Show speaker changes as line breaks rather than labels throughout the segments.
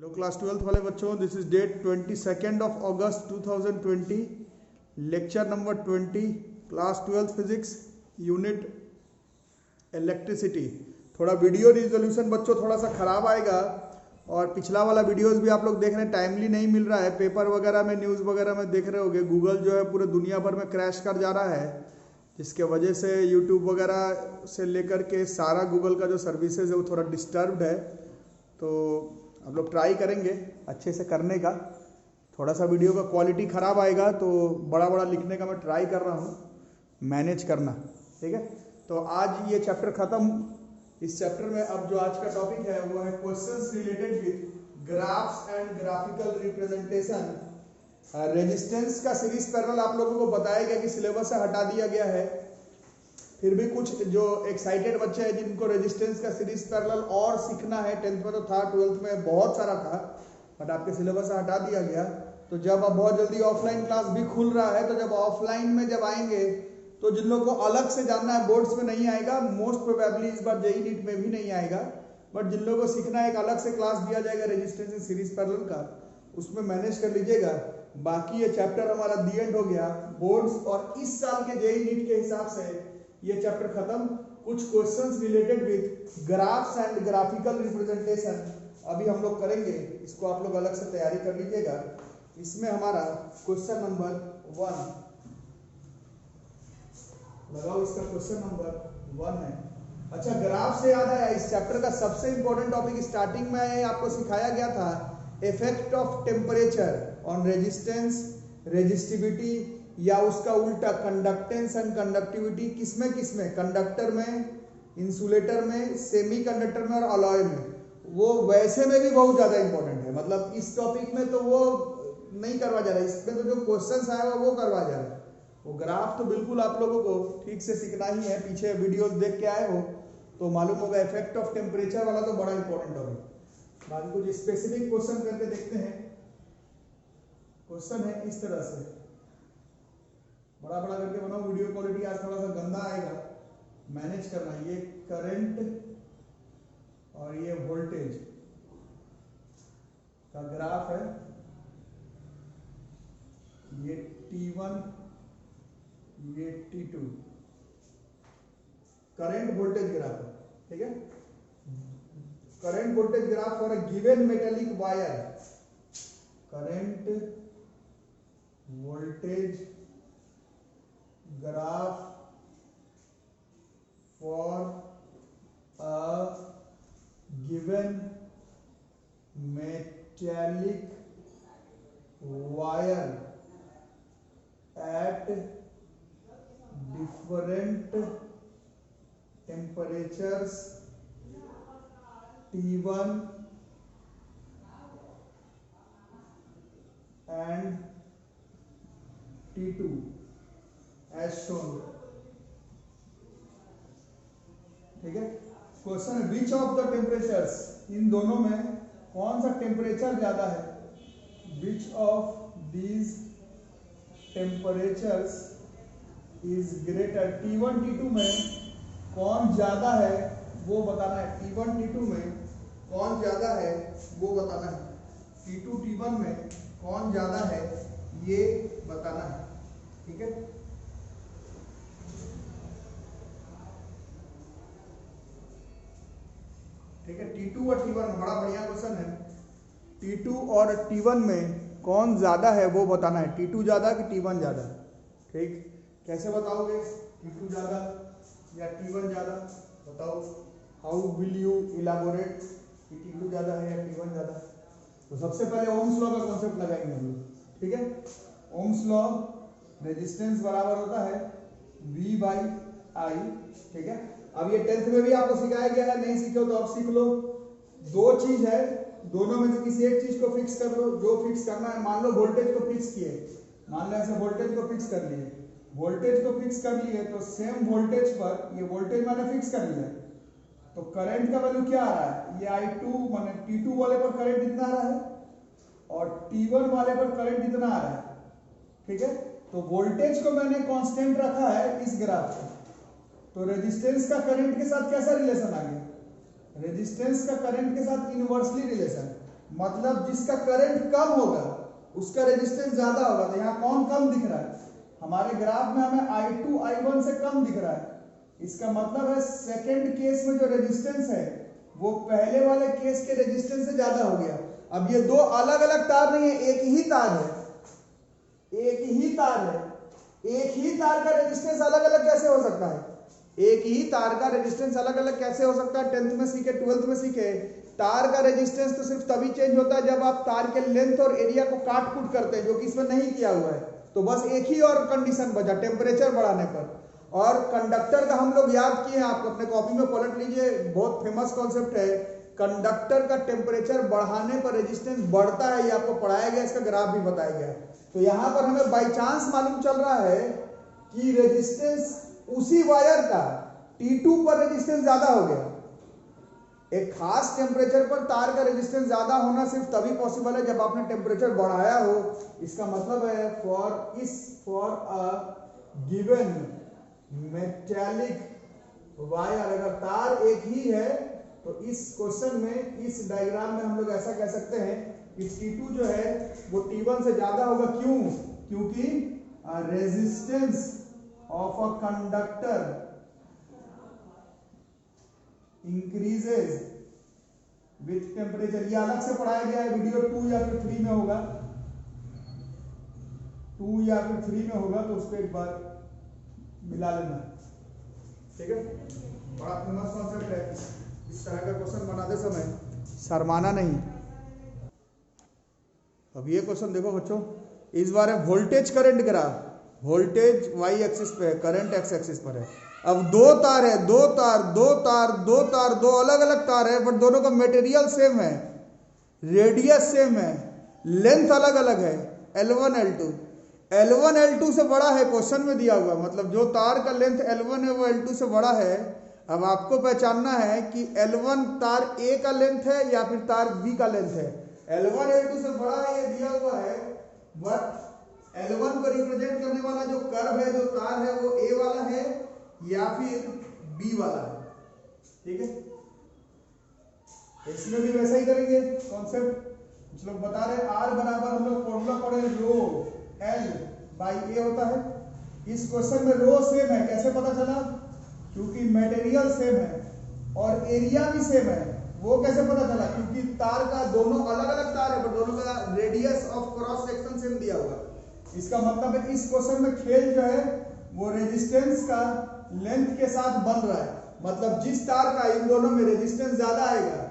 Hello class 12th वाले बच्चों, this is date 22nd of August 2020, lecture number 20, class 12th physics, unit electricity. थोड़ा video resolution बच्चों थोड़ा सा ख़राब आएगा और पिछला वाला वीडियोस भी आप लोग देख रहे हैं टाइमली नहीं मिल रहा है। पेपर वगैरह में, न्यूज़ वगैरह में देख रहे होगे, गूगल जो है पूरे दुनिया भर में क्रैश कर जा रहा है, जिसके वजह से यूट्यूब वगैरह से लेकर के सारा गूगल का जो सर्विसेज है वो थोड़ा डिस्टर्ब्ड है। तो आप लोग ट्राई करेंगे अच्छे से करने का। थोड़ा सा वीडियो का क्वालिटी ख़राब आएगा तो बड़ा बड़ा लिखने का मैं ट्राई कर रहा हूँ, मैनेज करना, ठीक है। तो आज ये चैप्टर ख़त्म। इस चैप्टर में अब जो आज का टॉपिक है वो है questions related with graphs and graphical representation. Resistance का सीरीज पैरेलल आप लोगों को बताया गया कि सिलेबस से हटा दिया गया है। फिर भी कुछ जो एक्साइटेड बच्चे हैं जिनको रेजिस्टेंस का सीरीज पैरेलल और सीखना है, 10th में तो था, 12th में बहुत सारा था, बट आपके सिलेबस से हटा दिया गया। तो जब अब बहुत जल्दी ऑफलाइन क्लास भी खुल रहा है, तो जब ऑफलाइन में जब आएंगे तो जिन लोगों को अलग से जानना है, बोर्ड्स में नहीं आएगा, मोस्ट प्रोबेबली इस बार जेईई नीट में भी नहीं आएगा, बट जिन लोगों को सीखना है एक अलग से क्लास दिया जाएगा रेजिस्टेंस सीरीज पैरेलल का, उसमें मैनेज कर लीजिएगा। बाकी ये चैप्टर हमारा दी एंड हो गया बोर्ड्स, और इस साल के जेईई नीट के हिसाब से ये चैप्टर खत्म। कुछ questions related with graphs and graphical representation अभी हम लोग करेंगे, इसको आप लोग अलग से तैयारी कर लीजिएगा। इसमें हमारा क्वेश्चन नंबर 1 लगाओ, इसका क्वेश्चन नंबर 1 है। अच्छा, ग्राफ से याद आया, इस चैप्टर का सबसे इंपॉर्टेंट टॉपिक स्टार्टिंग में आपको सिखाया गया था, effect of temperature on resistance, resistivity, या उसका उल्टा कंडक्टेंस एंड कंडक्टिविटी। किसमें किसमें? कंडक्टर में, इंसुलेटर में, सेमी कंडक्टर में और अलॉय में। वो वैसे में भी बहुत ज़्यादा इंपॉर्टेंट है, मतलब इस टॉपिक में तो वो नहीं करवा जा रहा है, इसमें तो जो क्वेश्चंस आए वो करवा जा रहा है। वो ग्राफ तो बिल्कुल आप लोगों को ठीक से सीखना ही है, पीछे वीडियोस देख के आए हो तो मालूम होगा। इफेक्ट ऑफ टेम्परेचर वाला तो बड़ा इंपॉर्टेंट टॉपिक। बाकी कुछ स्पेसिफिक क्वेश्चन करके देखते हैं। क्वेश्चन है इस तरह से, बड़ा बड़ा करके बनाओ, वीडियो क्वालिटी आज थोड़ा सा गंदा आएगा, मैनेज करना। ये करंट और ये वोल्टेज का ग्राफ है, ये T1, ये T2, करंट वोल्टेज ग्राफ है, ठीक है। Current voltage graph for a given metallic wire, current voltage graph for a given metallic wire at different temperatures T1 and T2 as shown, ठीक है। Question है which of the temperatures, इन दोनों में कौन सा टेम्परेचर ज्यादा है? Which of these temperatures is greater, T1 T2 में कौन ज्यादा है वो बताना है। T1 T2 में कौन ज्यादा है वो बताना है, T2 T1 में कौन ज्यादा है ये बताना है, ठीक है। ठीक है, T2 और T1 में बड़ा बढ़िया क्वेश्चन है। T2 और T1 में कौन ज्यादा है वो बताना है, T2 ज्यादा कि T1 ज्यादा, ठीक। कैसे बताओगे T2 ज्यादा या T1 ज्यादा, बताओ। हाउ विल यू इलाबोरेट कि T2 ज्यादा है या T1 ज्यादा? तो सबसे पहले ओम्स लॉ का कॉन्सेप्ट लगाएंगे हम लोग, ठीक है। ओम्स लॉ, रेजिस्टेंस बराबर होता है V/I, ठीक है। अब ये 10th में भी आपको सिखाया गया है, नहीं सीखे हो तो अब सीख लो। दो चीज है, दोनों में से किसी एक चीज को फिक्स कर लो, जो फिक्स करना है। मान लो वोल्टेज को फिक्स किए, मान लो ऐसे वोल्टेज को फिक्स कर लिए, वोल्टेज को फिक्स कर लिए तो सेम वोल्टेज पर ये वोल्टेज मैंने फिक्स कर लिया, तो करंट का वैल्यू क्या आ रहा है? ये I2 माने T2 वाले पर करंट इतना आ रहा है और T1 वाले पर करंट इतना आ रहा है, ठीक है। तो वोल्टेज को मैंने कांस्टेंट रखा है इस ग्राफ में, तो रेजिस्टेंस का करंट के साथ कैसा रिलेशन आ गया? रेजिस्टेंस का करंट के साथ इनवर्सली रिलेशन, मतलब जिसका करंट कम होगा उसका रेजिस्टेंस ज्यादा होगा। तो यहाँ कौन कम दिख रहा है? हमारे ग्राफ में हमें I2 I1 से कम दिख रहा है। इसका मतलब है सेकंड केस में जो रेजिस्टेंस है वो पहले वाले केस के रेजिस्टेंस से ज्यादा हो गया। अब ये दो अलग अलग तार नहीं है, एक ही तार है, एक ही तार है। एक ही तार का रेजिस्टेंस अलग अलग कैसे हो सकता है? एक ही तार का रेजिस्टेंस अलग अलग कैसे हो सकता है? 10th में सीखे, 12th में सीखे। तार का रेजिस्टेंस तो सिर्फ तभी चेंज होता है जब आप तार के लेंथ और एरिया को काट कूट करते हैं, जो कि इसमें नहीं किया हुआ है। तो बस एक ही और कंडीशन बचा, टेम्परेचर बढ़ाने पर। और कंडक्टर का हम लोग याद किए, आप अपने कॉपी में पलट लीजिए, बहुत फेमस कॉन्सेप्ट है। कंडक्टर का टेम्परेचर बढ़ाने पर रेजिस्टेंस बढ़ता है, ये आपको पढ़ाया गया, इसका ग्राफ भी बताया गया। तो यहां पर हमें बाई चांस मालूम चल रहा है कि रेजिस्टेंस उसी वायर का T2 पर रेजिस्टेंस ज्यादा हो गया। एक खास टेम्परेचर पर तार का रेजिस्टेंस ज्यादा होना सिर्फ तभी पॉसिबल है जब आपने टेम्परेचर बढ़ाया हो। इसका मतलब है for a given metallic wire, अगर तार एक ही है तो इस क्वेश्चन में, इस डायग्राम में हम लोग ऐसा कह सकते हैं कि T2 जो है वो T1 से ज्यादा होगा। क्यों? क्योंकि resistance of a conductor increases with temperature. ये अलग से पढ़ाया गया है, वीडियो 2 या फिर 3 में होगा, 2 या फिर 3 में होगा, तो उसको एक बार मिला लेना, ठीक है। बड़ा फेमस कॉन्सेप्ट है, इस तरह का क्वेश्चन बनाते समय शर्माना नहीं। अब ये क्वेश्चन देखो बच्चों, इस बार है voltage current graph. Voltage y axis पे है, करंट x एक्सिस पर है। अब दो तार है, दो अलग अलग तार है, बट दोनों का मटेरियल सेम है, रेडियस सेम है, लेंथ अलग अलग है, L1 L2। L1 L2 से बड़ा है, क्वेश्चन में दिया हुआ, मतलब जो तार का लेंथ L1 है वो L2 से बड़ा है। अब आपको पहचानना है कि L1 तार A का लेंथ है या फिर तार B का लेंथ है। L1 L2 से बड़ा है, ये दिया हुआ है, बट L1 को रिप्रेजेंट करने वाला जो कर्व है, जो तार है, वो A वाला है या फिर B वाला है, ठीक है। इसमें भी वैसा ही करेंगे कॉन्सेप्ट। कुछ लोग बता रहे R बराबर, हम लोग फॉर्मूला पढ़े, रो L बाई A होता है। इस क्वेश्चन में रो सेम है, कैसे पता चला? क्योंकि मटेरियल सेम है और एरिया भी सेम है। वो कैसे पता चला? क्योंकि तार का, दोनों अलग अलग तार है, पर दोनों का radius of cross section same दिया हुआ। इसका मतलब है इस क्वेश्चन में खेल जो है वो रेजिस्टेंस का लेंथ के साथ बन रहा है। मतलब जिस तार का इन दोनों में रेजिस्टेंस ज्यादा आएगा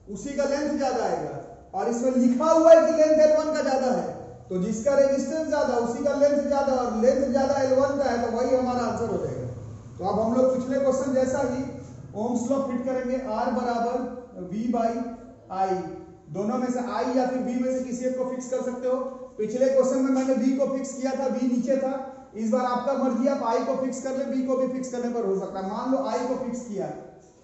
उसी का लेंथ ज्यादा आएगा, और इसमें लिखा हुआ है कि लेंथ L1 का ज्यादा है, तो जिसका रेजिस्टेंस ज्यादा उसी का लेंथ ज्यादा, और लेंथ ज्यादा L1 का है, तो वही हमारा आंसर हो जाएगा। तो अब हम लोग पिछले क्वेश्चन जैसा ही ओम्स लॉ फिट करेंगे। R बराबर V बाई I, दोनों में से I या फिर V में से किसी एक को फिक्स कर सकते हो। पिछले क्वेश्चन में मैंने V को फिक्स किया था, V नीचे था। इस बार आपका मर्जी, आप I को फिक्स कर ले, V को भी फिक्स करने पर हो सकता है। मान लो I को फिक्स किया,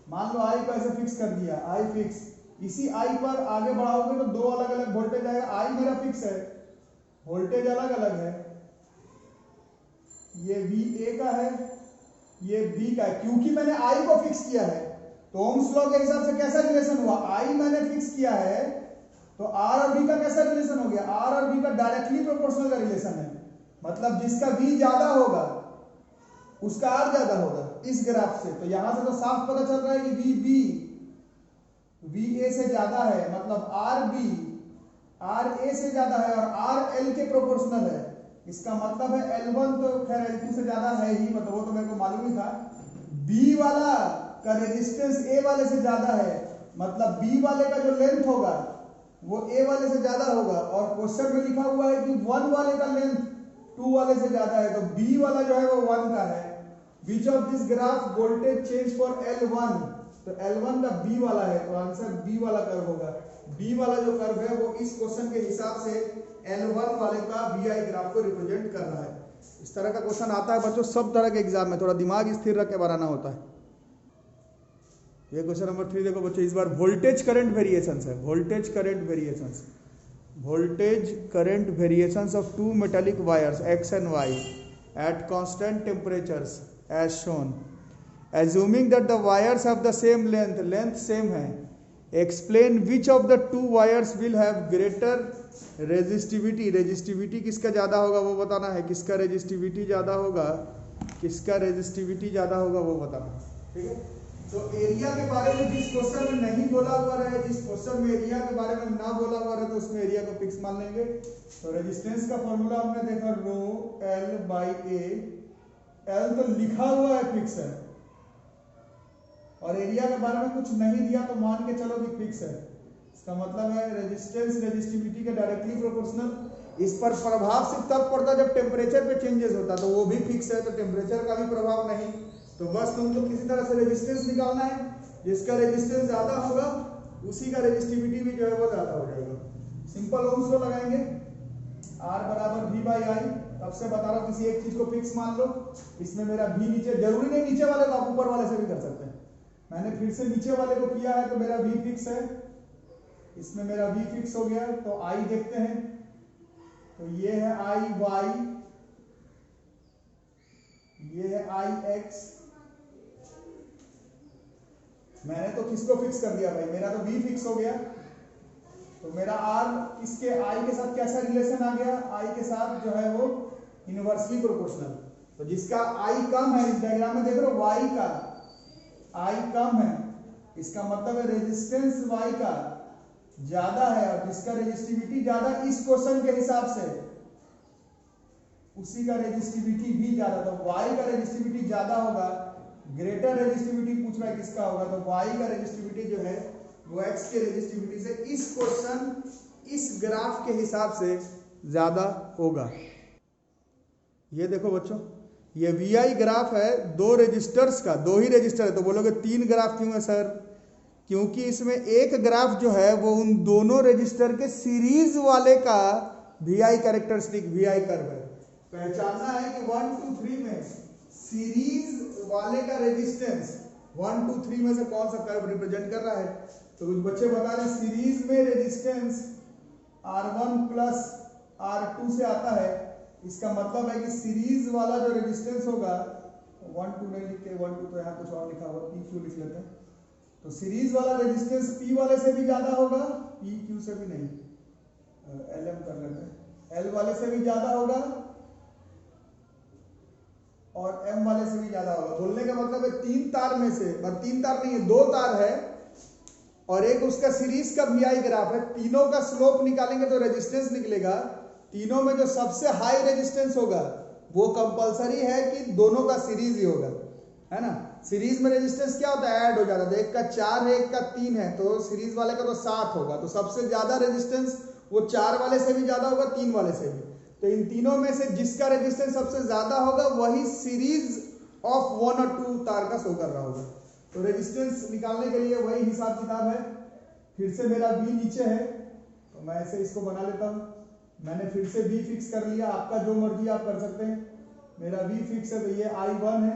मान लो I को ऐसे फिक्स कर दिया, I फिक्स। इसी I पर आगे बढ़ाओगे तो दो अलग अलग वोल्टेज आएगा। I मेरा फिक्स है, वोल्टेज अलग अलग है, ये VA का है, ये B का है। क्योंकि मैंने I को फिक्स किया है तो ओम्स लॉ के हिसाब से कैसा रिलेशन हुआ? I मैंने फिक्स किया है तो R और B का कैसा रिलेशन हो गया? R और B का डायरेक्टली प्रोपोर्शनल का रिलेशन है। मतलब जिसका V ज्यादा होगा उसका R ज्यादा होगा इस ग्राफ से। तो यहां से तो साफ पता चल रहा है कि VB VA से ज्यादा है, मतलब RB RA से ज्यादा है और RL के प्रोपोर्शनल है। इसका मतलब है L1 तो खैर L2 से ज्यादा है ही, मतलब वो तो मेरे को मालूम ही था। B वाला का रेजिस्टेंस A वाले से ज्यादा है, मतलब B वाले का जो लेंथ होगा वो A वाले से ज्यादा होगा। और क्वेश्चन में लिखा हुआ है कि 1 वाले का लेंथ 2 वाले से ज्यादा है, तो B वाला जो है वो 1 का है। Which of this graph voltage change for L1? तो L1 का B वाला है, तो आंसर B वाला कर्व होगा। B वाला जो कर्व है वो इस क्वेश्चन के हिसाब से L1 वाले का VI ग्राफ को रिप्रेजेंट कर रहा है। इस तरह का क्वेश्चन आता है बच्चों सब तरह के एग्जाम में, थोड़ा दिमाग स्थिर रख के बनाना होता है। ये क्वेश्चन नंबर 3 देखो बच्चों, इस बार वोल्टेज करंट वेरिएशंस है। Voltage current variations, voltage current variations of two metallic wires X and Y at constant temperatures as shown. Assuming that the wires have the same length, length same है, explain which of the two wires will have greater resistivity. Resistivity किसका ज़्यादा होगा वो बताना है, किसका resistivity ज़्यादा होगा, किसका रेजिस्टिविटी ज़्यादा होगा वो बताना। ठीक है, तो एरिया के बारे में जिस क्वेश्चन में नहीं बोला हुआ रहे, जिस क्वेश्चन में एरिया के बारे में ना बोला हुआ रहे, तो उसमें एरिया को फिक्स मान लेंगे। तो रेजिस्टेंस का फॉर्मूला हमने देखा rho L by A, L तो लिखा हुआ है फिक्स है, और एरिया के बारे में कुछ नहीं दिया तो मान के चलो कि फिक्स है। इसका मतलब है रेजिस्टेंस रेजिस्टिविटी के डायरेक्टली प्रोपोर्शनल। इस पर प्रभाव सिर्फ तब पड़ता है जब टेम्परेचर पे चेंजेस होता है, तो वो भी फिक्स है, तो टेम्परेचर का भी प्रभाव नहीं। तो बस तुमको किसी तरह से रेजिस्टेंस निकालना है, जिसका रेजिस्टेंस ज्यादा होगा उसी का रेजिस्टिविटी भी जो है वो ज्यादा हो जाएगा। सिंपल ओम्स लॉ लगाएंगे, R बराबर V बाई आई। तब से बता रहा हूँ किसी एक चीज को फिक्स मान लो। इसमें मेरा V नीचे, जरूरी नहीं नीचे वाले को, आप ऊपर वाले से भी कर सकते हैं। मैंने फिर से नीचे वाले को किया है तो मेरा V फिक्स है, इसमें मेरा V फिक्स हो गया। तो I देखते हैं, तो ये है I Y, ये है I X। मैंने तो किसको फिक्स कर दिया भाई, मेरा तो V फिक्स हो गया। तो मेरा R इसके I के साथ कैसा रिलेशन आ गया, I के साथ जो है वो इनवर्सली प्रोपोर्शनल। तो जिसका I कम है, इस डायग्राम में देख रहे हो Y का I कम है, इसका मतलब है रेजिस्टेंस Y का ज्यादा है, और जिसका रेजिस्टिविटी ज्यादा इस क्वेश्चन के हिसाब से उसी का रेजिस्टिविटी भी ज्यादा। तो Y का रेजिस्टिविटी ज्यादा होगा, ग्रेटर रेजिस्टिविटी पूछ रहा है किसका होगा, तो Y का रेजिस्टिविटी जो है वो X के रेजिस्टिविटी से इस क्वेश्चन इस ग्राफ के हिसाब से ज्यादा होगा। ये देखो बच्चों, ये VI ग्राफ है दो रेजिस्टर्स का, दो ही रेजिस्टर है। तो बोलोगे तीन ग्राफ क्यों है सर? क्योंकि इसमें एक ग्राफ जो है वो उन दोनों रेजिस्टर के सीरीज वाले का VI कैरेक्टरिस्टिक VI कर्व है। पहचानना है कि 1 2 3 में सीरीज वाले का रेजिस्टेंस 1 2 3 में से कौन सा कर्व रिप्रेजेंट कर रहा है। तो कुछ बच्चे बता रहे हैं सीरीज में रेजिस्टेंस R1 प्लस R2 से आता है। इसका मतलब है कि सीरीज वाला जो रेजिस्टेंस होगा, 1 2 नहीं लिखते, 1 2 तो यहाँ कुछ और लिखा हुआ, PQ लिख लेते हैं। तो सीरीज वाला रेजिस्टेंस P वाले से भी ज्यादा होगा, PQ से भी नहीं, LM कर लेते हैं, L वाले से भी ज्यादा होगा और M वाले से भी ज्यादा होगा। बोलने का मतलब है तीन तार में से, और तीन तार नहीं है, दो तार है और एक उसका सीरीज का VI ग्राफ है। तीनों का स्लोप निकालेंगे तो रेजिस्टेंस निकलेगा। तीनों में जो सबसे हाई रेजिस्टेंस होगा वो कंपलसरी है कि दोनों का सीरीज ही होगा, है ना। सीरीज में रेजिस्टेंस क्या होता है, ऐड हो जाता है। तो एक का 4 है, एक का 3 है, तो सीरीज वाले का तो 7 होगा। तो सबसे ज्यादा रेजिस्टेंस वो 4 वाले से भी ज्यादा होगा, 3 वाले से भी। तो इन तीनों में से जिसका रेजिस्टेंस सबसे ज्यादा होगा वही सीरीज ऑफ 1 और 2 तार का शो कर रहा होगा। तो रेजिस्टेंस निकालने के लिए वही हिसाब किताब है। फिर से मेरा V नीचे है तो मैं ऐसे इसको बना लेता हूँ। मैंने फिर से V फिक्स कर लिया, आपका जो मर्जी आप कर सकते हैं। मेरा V फिक्स है, तो ये I1 है,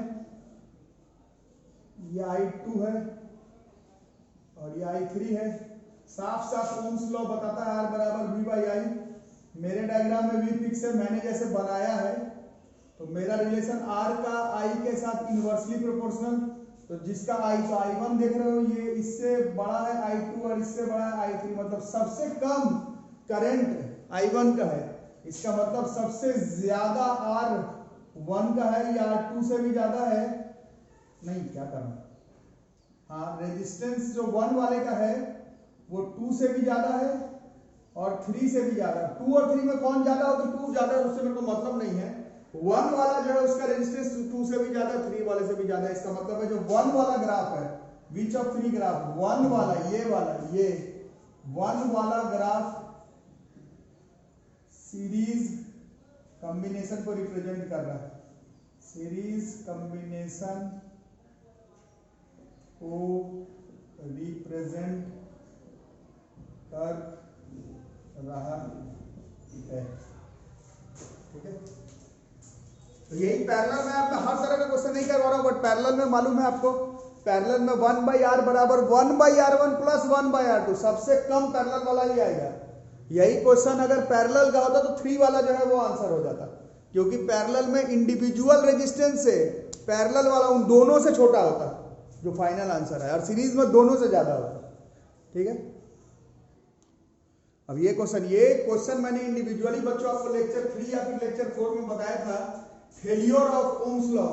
ये I2 है और ये I3 है। साफ साफ ओम्स लॉ बताता है R बराबर V बाई आई। मेरे डायग्राम में V फिक्स है, मैंने जैसे बनाया है, तो मेरा रिलेशन R का I के साथ इनवर्सली प्रोपोर्शनल। तो जिसका I, तो I1 देख रहे हो, ये इससे बड़ा है I2 और इससे बड़ा है I3, मतलब सबसे कम करंट I1 का है। इसका मतलब सबसे ज्यादा R1 का है, या R2 से भी ज्यादा है, नहीं क्या करना, हाँ रेजिस्टेंस जो 1 वाले का है वो 2 से भी ज्यादा है और 3 से भी ज्यादा। 2 और 3 में कौन ज्यादा हो, तो 2 ज्यादा है, उससे मेरे को मतलब नहीं है। 1 वाला जो है उसका रेजिस्टेंस 2 से भी ज्यादा, 3 वाले से भी ज्यादा। इसका मतलब है जो 1 वाला ग्राफ है, विच ऑफ 3 ग्राफ, 1 वाला, ये वाला, ये 1 वाला ग्राफ सीरीज कॉम्बिनेशन को रिप्रेजेंट कर रहा है। सीरीज कॉम्बिनेशन को रिप्रेजेंट कर रहा है, ठीक है। तो यही पैरेलल में आपका हर तरह का क्वेश्चन नहीं करवा रहा हूं, बट पैरेलल में मालूम है आपको, पैरेलल में 1 बाई आर बराबर 1 by R1 plus 1 by R2, सबसे कम पैरेलल वाला ही आएगा। यही क्वेश्चन अगर पैरेलल का होता तो 3 वाला जो है वो आंसर हो जाता, क्योंकि पैरेलल में इंडिविजुअल रेजिस्टेंस से पैरेलल वाला उन दोनों से छोटा होता जो फाइनल आंसर है, और सीरीज में दोनों से ज्यादा होता, ठीक है। अब ये क्वेश्चन मैंने इंडिविजुअली बच्चों आपको लेक्चर 3 या फिर लेक्चर 4 में बताया था। Failure of Ohm's law,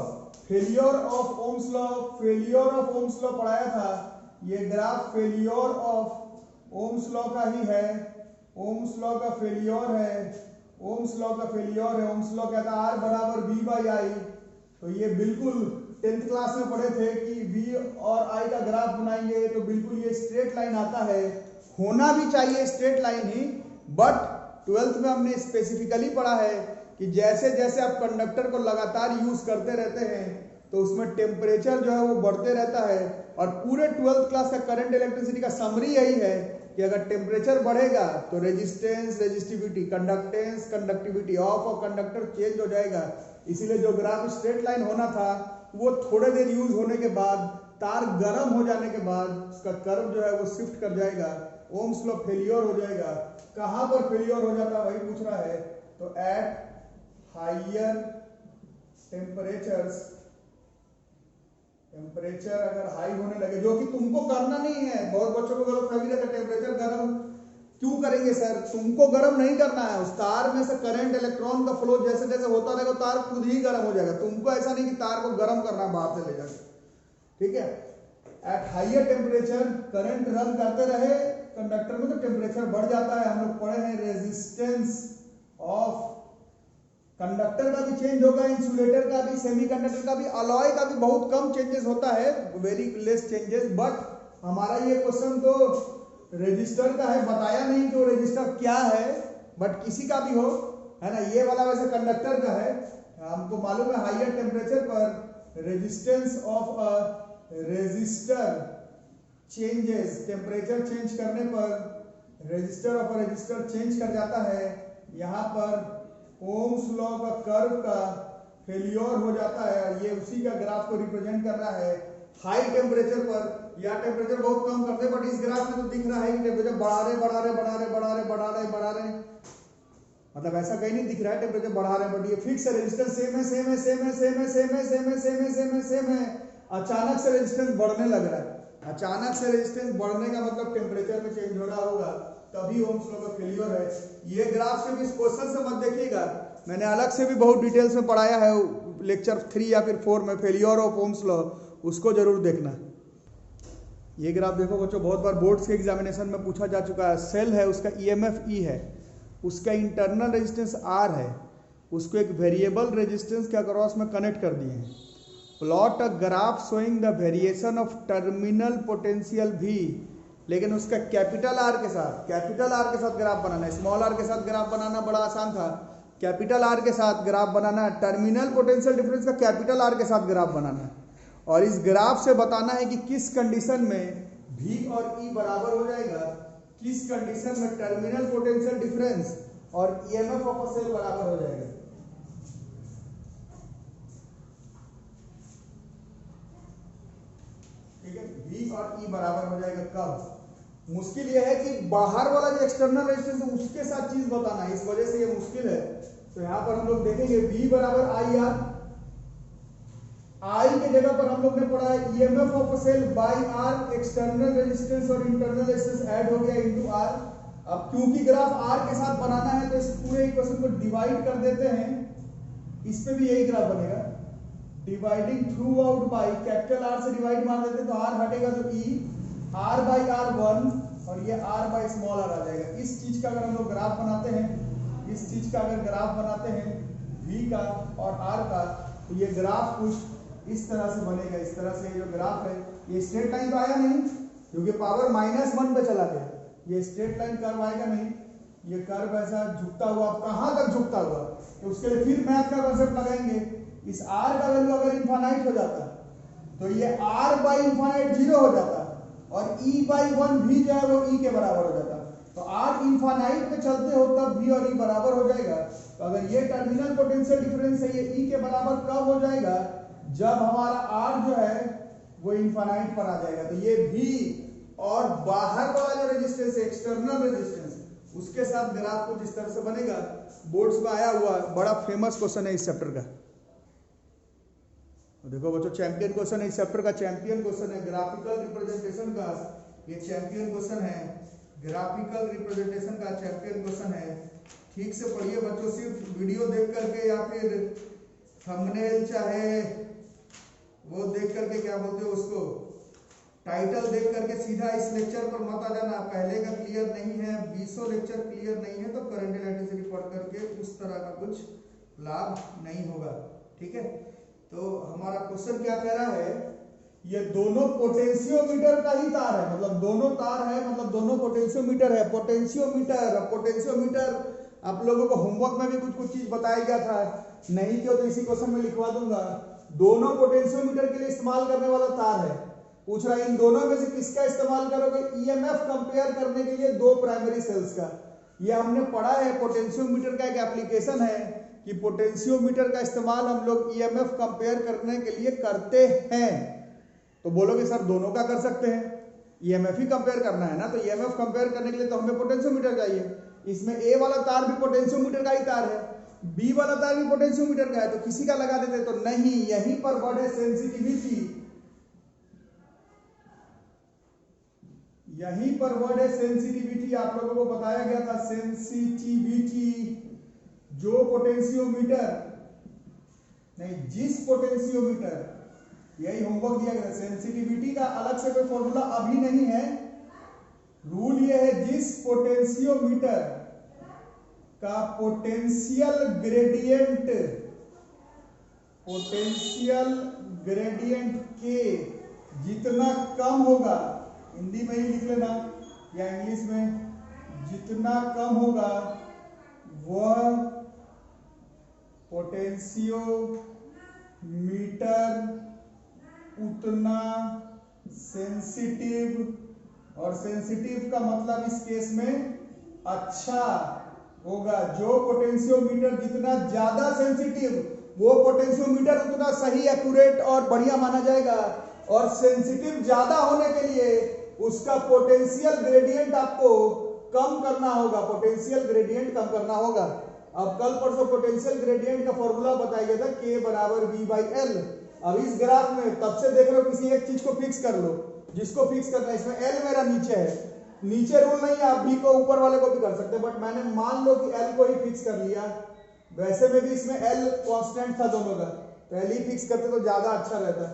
failure of Ohm's law, failure of Ohm's law पढ़ाया था। ये graph failure of ohms law का ही है, ओम्स लॉ का फेलियर है, ओम्स लॉ का फेलियर है। ओम्स लॉ कहता है R बराबर V बाई आई। तो ये बिल्कुल 10th क्लास में पढ़े थे कि V और I का ग्राफ बनाएंगे तो बिल्कुल ये स्ट्रेट लाइन आता है, होना भी चाहिए straight line he, but 12th में हमने स्पेसिफिकली पढ़ा है कि जैसे जैसे आप कंडक्टर को लगातार यूज करते रहते हैं तो उसमें टेम्परेचर जो है वो बढ़ते रहता है। और पूरे 12th क्लास का करंट इलेक्ट्रिसिटी का समरी यही है कि अगर टेम्परेचर बढ़ेगा तो resistance, resistivity, conductance, conductivity of और कंडक्टर चेंज हो जाएगा। इसीलिए जो ग्राफ स्ट्रेट लाइन होना था वो थोड़े देर यूज होने के बाद, तार गर्म हो जाने के बाद उसका कर्व जो है वो शिफ्ट कर जाएगा, ओम्स लॉ फेलियर हो जाएगा। कहां पर फेलियर हो जाता है वही पूछ रहा है। तो एट हायर टेम्परेचर्स, टेम्परेचर अगर हाई होने लगे, जो कि तुमको करना नहीं है, बहुत बच्चों को गलत फहमी रहता है टेम्परेचर गर्म क्यों करेंगे सर, तुमको गर्म नहीं करना है। उस तार में से करंट इलेक्ट्रॉन का फ्लो जैसे जैसे होता रहेगा तार खुद ही गर्म हो जाएगा। तुमको ऐसा नहीं कि तार को गर्म करना बाहर से ले जाके, ठीक है। At higher temperature current run करते रहे कंडक्टर में तो टेम्परेचर बढ़ जाता है। हम लोग पढ़े हैं रेजिस्टेंस ऑफ कंडक्टर का भी चेंज होगा, इंसुलेटर का भी, सेमीकंडक्टर का भी, अलॉय का भी बहुत कम चेंजेस होता है, वेरी लेस चेंजेस। बट हमारा ये क्वेश्चन तो रेजिस्टर का है, बताया नहीं कि वो रेजिस्टर क्या है, बट किसी का भी हो, है ना। ये वाला वैसे कंडक्टर का है, हमको मालूम है हायर टेम्परेचर पर resistance of a resistor changes, temperature change करने पर resistor of a resistor change कर जाता है। यहाँ पर ओम्स लॉ का कर्व का फेलियर हो जाता है और ये उसी का ग्राफ को रिप्रेजेंट कर रहा है। हाई टेम्परेचर पर या टेम्परेचर बहुत कम करते, बट इस ग्राफ में तो दिख रहा है कि टेम्परेचर बढ़ा रहे, मतलब ऐसा कहीं नहीं दिख रहा है टेम्परेचर बढ़ा रहे, बट ये फिक्स है, रेजिस्टेंस सेम है। अचानक से रेजिस्टेंस बढ़ने लग रहा है। अचानक से रेजिस्टेंस बढ़ने का मतलब टेम्परेचर में चेंज हो रहा होगा, तभी ओम्स लॉ का फेलियर है। ये ग्राफ सिर्फ इस क्वेश्चन से मत देखिएगा, मैंने अलग से भी बहुत डिटेल्स में पढ़ाया है लेक्चर 3 या फिर 4 में, फेलियर ऑफ ओम्स लॉ, उसको जरूर देखना। ये ग्राफ देखो बच्चों, बहुत बार बोर्ड्स के एग्जामिनेशन में पूछा जा चुका है। सेल है, उसका ईएमएफ ई है, उसका इंटरनल रेजिस्टेंस आर है, उसको एक वेरिएबल रेजिस्टेंस के अक्रॉस में कनेक्ट कर दिए हैं। Plot a graph showing the variation of terminal potential भी, लेकिन उसका कैपिटल आर के साथ ग्राफ बनाना है। स्मॉल आर के साथ ग्राफ बनाना बड़ा आसान था, कैपिटल आर के साथ ग्राफ बनाना, टर्मिनल पोटेंशियल डिफरेंस का कैपिटल आर के साथ ग्राफ बनाना, और इस ग्राफ से बताना है कि किस कंडीशन में V और E बराबर हो जाएगा, किस कंडीशन में टर्मिनल पोटेंशियल डिफरेंस और ईएमएफ ऑफ अ सेल बराबर हो जाएगा। ठीक है, V और E बराबर हो जाएगा कब? मुश्किल यह है कि बाहर वाला जो एक्सटर्नल रेजिस्टेंस है उसके साथ चीज बताना है, इस वजह से ये मुश्किल है। तो यहां पर हम लोग देखेंगे V बराबर आई आर, आई के जगह पर हम लोग ने पढ़ा है EMF of a cell by R, external resistance और इंटरनल रेजिस्टेंस ऐड हो गया इनटू आर। अब क्योंकि ग्राफ आर के साथ बनाना है तो इस पूरे इक्वेशन को डिवाइड कर देते हैं, इस पे भी यही ग्राफ बनेगा, dividing through out by, capital R से डिवाइड मार देते तो आर हटेगा तो ई, आर बाई आर 1 और ये आर बाई स्मॉल आर आ जाएगा। इस चीज का अगर हम लोग ग्राफ बनाते हैं, इस चीज का अगर ग्राफ बनाते हैं V का और R का, तो ये ग्राफ कुछ इस तरह से बनेगा। इस तरह से जो ग्राफ है ये स्ट्रेट लाइन तो आया नहीं क्योंकि पावर -1 पे चला गया, ये स्ट्रेट लाइन कर्व आएगा नहीं, ये कर्व ऐसा झुकता हुआ, कहां तक झुकता हुआ, तो उसके लिए फिर मैथ का कॉन्सेप्ट लगाएंगे। इस R का वैल्यू अगर इनफाइनाइट हो जाता तो ये R बाई इनफाइनाइट 0 हो जाता और E बाई 1 भी जो है वो E के बराबर हो जाता। तो R इनफाइनाइट पे चलते हो तब V और E बराबर हो जाएगा। तो अगर ये टर्मिनल पोटेंशियल डिफरेंस है, ये E के बराबर कब हो जाएगा? जब हमारा R जो है वो इनफाइनाइट पर आ जाएगा। तो ये V और बाहर वाला जो रेजिस्टेंस है, एक्सटर्नल रेजिस्टेंस, उसके साथ ग्राफ कुछ इस तरह से बनेगा। बोर्ड्स में आया हुआ बड़ा फेमस क्वेश्चन है इस चैप्टर का। देखो बच्चों, चैंपियन क्वेश्चन है इस चैप्टर का, चैंपियन क्वेश्चन है ग्राफिकल रिप्रेजेंटेशन का। ये चैंपियन क्वेश्चन है, ग्राफिकल रिप्रेजेंटेशन का चैंपियन क्वेश्चन है। ठीक से पढ़िए बच्चों, सिर्फ वीडियो देख करके या फिर थंबनेल चाहे वो देख करके क्या बोलते हो उसको टाइटल देख करके सीधा इस लेक्चर पर मत आ जाना। पहले का क्लियर नहीं है, 20 लेक्चर क्लियर नहीं है तो करंट इलेक्ट्रिसिटी पढ़ करके उस तरह का कुछ लाभ नहीं होगा। ठीक है, तो हमारा क्वेश्चन क्या कह रहा है, ये दोनों पोटेंशियोमीटर का ही तार है, मतलब दोनों तार है, मतलब दोनों पोटेंशियोमीटर है। पोटेंशियोमीटर आप लोगों को होमवर्क में भी कुछ कुछ चीज बताया गया था, नहीं क्यों तो इसी क्वेश्चन में लिखवा दूंगा। दोनों पोटेंशियोमीटर के लिए इस्तेमाल करने वाला तार है। पूछ रहा है इन दोनों में से किसका इस्तेमाल करोगे, ईएमएफ कंपेयर करने के लिए दो प्राइमरी सेल्स का। ये हमने पढ़ा है, पोटेंशियोमीटर का एक एप्लीकेशन है कि पोटेंशियोमीटर का इस्तेमाल हम लोग ईएमएफ कंपेयर करने के लिए करते हैं। तो बोलोगे सर दोनों का कर सकते हैं, ईएमएफ ही कंपेयर करना है ना, तो ईएमएफ कंपेयर करने के लिए तो हमें पोटेंशियोमीटर चाहिए। इसमें ए वाला तार भी पोटेंशियोमीटर का ही तार है, बी वाला तार भी पोटेंशियोमीटर का है, तो किसी का लगा देते, तो नहीं, यहीं पर बढ़े सेंसिटिविटी, यहीं पर वर्ड है सेंसिटिविटी। आप लोगों को बताया गया था सेंसिटिविटी, जो पोटेंशियोमीटर नहीं जिस पोटेंशियोमीटर, यही होमवर्क दिया गया। सेंसिटिविटी का अलग से कोई फॉर्मूला अभी नहीं है, रूल ये है जिस पोटेंशियोमीटर का पोटेंशियल ग्रेडियंट के जितना कम होगा, हिंदी में ही लिख लेना या इंग्लिश में, जितना कम होगा वह पोटेंशियोमीटर उतना सेंसिटिव, और सेंसिटिव का मतलब इस केस में अच्छा होगा। जो पोटेंशियोमीटर जितना ज्यादा सेंसिटिव, वो पोटेंशियोमीटर उतना सही, एक्यूरेट और बढ़िया माना जाएगा। और सेंसिटिव ज्यादा होने के लिए उसका पोटेंशियल ग्रेडियंट आपको कम करना होगा, पोटेंशियल ग्रेडियंट कम करना होगा। अब कल परसों पोटेंशियल ग्रेडियंट का फॉर्मूला बताया गया था, K बराबर V/L। अब इस ग्राफ में तब से देख रहे हो, किसी एक चीज को फिक्स कर लो, जिसको फिक्स करना है। इसमें L मेरा नीचे है, नीचे रूल नहीं है, आप B को ऊपर वाले को भी कर सकते हैं, बट मैंने मान लो कि L को ही फिक्स कर लिया। वैसे में भी इसमें L कांस्टेंट था दोनों का, तो L ही फिक्स करते तो ज्यादा अच्छा रहता।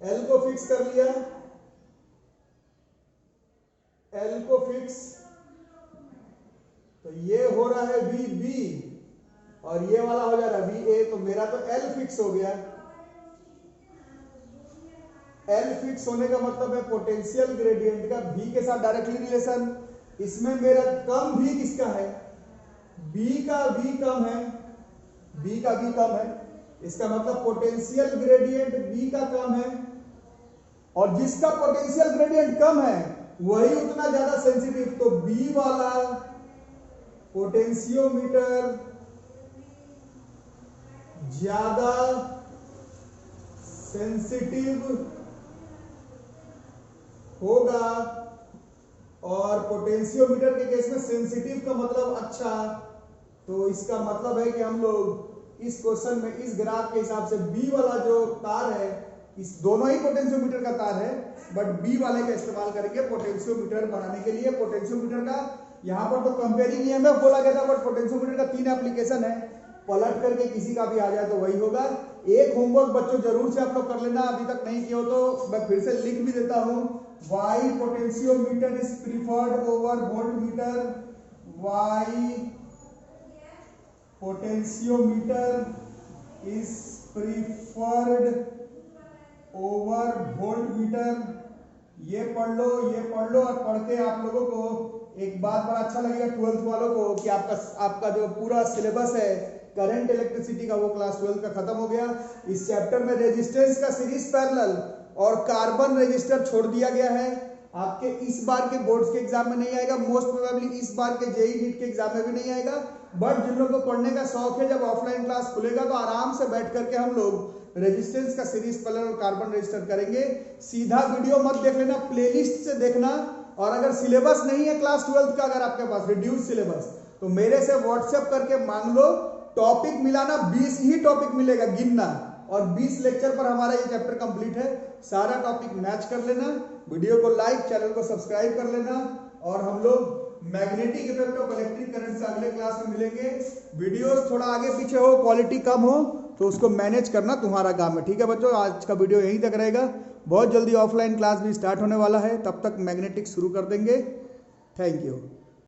L को फिक्स कर लिया, L को फिक्स, तो ये हो रहा है VB और ये वाला हो जा रहा है VA, तो मेरा तो L फिक्स हो गया। L फिक्स होने का मतलब है पोटेंशियल ग्रेडियंट का V के साथ डायरेक्टली रिलेशन। इसमें मेरा कम V किसका है, B का V कम है, B का V कम है, इसका मतलब पोटेंशियल ग्रेडियंट B का कम है, और जिसका पोटेंशियल ग्रेडियंट कम है वही उतना ज्यादा सेंसिटिव। तो B वाला पोटेंशियोमीटर ज्यादा सेंसिटिव होगा, और पोटेंशियोमीटर के केस में सेंसिटिव का मतलब अच्छा। तो इसका मतलब है कि हम लोग इस क्वेश्चन में इस ग्राफ के हिसाब से B वाला जो तार है, इस दोनों ही पोटेंशियोमीटर का तार है, बट B वाले का इस्तेमाल करेंगे पोटेंशियोमीटर बनाने के लिए। पोटेंशियोमीटर का यहाँ पर तो कंपेयरिंग ईएमएफ बोला गया था, बट पोटेंशियोमीटर का 3 एप्लीकेशन है, पलट करके किसी का भी आ जाए तो वही होगा। एक होमवर्क बच्चों जरूर से आप लोग कर लेना, अभी तक नहीं किया हो तो मैं फिर से लिख भी देता हूँ। Why potentiometer is preferred over voltmeter, why potentiometer is preferred over voltmeter. ये पढ़ लो, ये पढ़ लो, और पढ़ के आप लोगों को एक बात बड़ा अच्छा लगेगा 12th वालों को कि आपका जो पूरा सिलेबस है करंट इलेक्ट्रिसिटी का, वो क्लास 12 का खत्म हो गया। इस चैप्टर में रेजिस्टेंस का सीरीज पैरेलल और कार्बन रेजिस्टर छोड़ दिया गया है। आपके इस बार के बोर्ड्स के एग्जाम में नहीं आएगा, मोस्ट प्रोबेबली इस बार के जेईई नीट के एग्जाम में भी नहीं आएगा, बट जिन लोगों को पढ़ने का शौक है, जब ऑफलाइन क्लास खुलेगा तो आराम से बैठ करके हम लोग रेजिस्टेंस का सीरीज पैरेलल और कार्बन रेजिस्टर करेंगे। सीधा वीडियो मत देख लेना, प्लेलिस्ट से देखना। और अगर सिलेबस नहीं है क्लास 12 का, अगर आपके पास रिड्यूस सिलेबस, तो मेरे से व्हाट्सएप करके मांग लो, टॉपिक मिलाना, 20 ही टॉपिक मिलेगा गिनना, और 20 लेक्चर पर हमारा ये चैप्टर कंप्लीट है। सारा टॉपिक मैच कर लेना। वीडियो को लाइक, चैनल को सब्सक्राइब कर लेना और हम लोग magnetic effect of electric current से अगले क्लास में मिलेंगे। वीडियोस थोड़ा आगे पीछे हो, क्वालिटी कम हो तो उसको मैनेज करना तुम्हारा काम है। ठीक है बच्चों, आज का वीडियो यहीं तक रहेगा। बहुत जल्दी ऑफलाइन क्लास भी स्टार्ट होने वाला है, तब तक मैग्नेटिक शुरू कर देंगे। Thank you.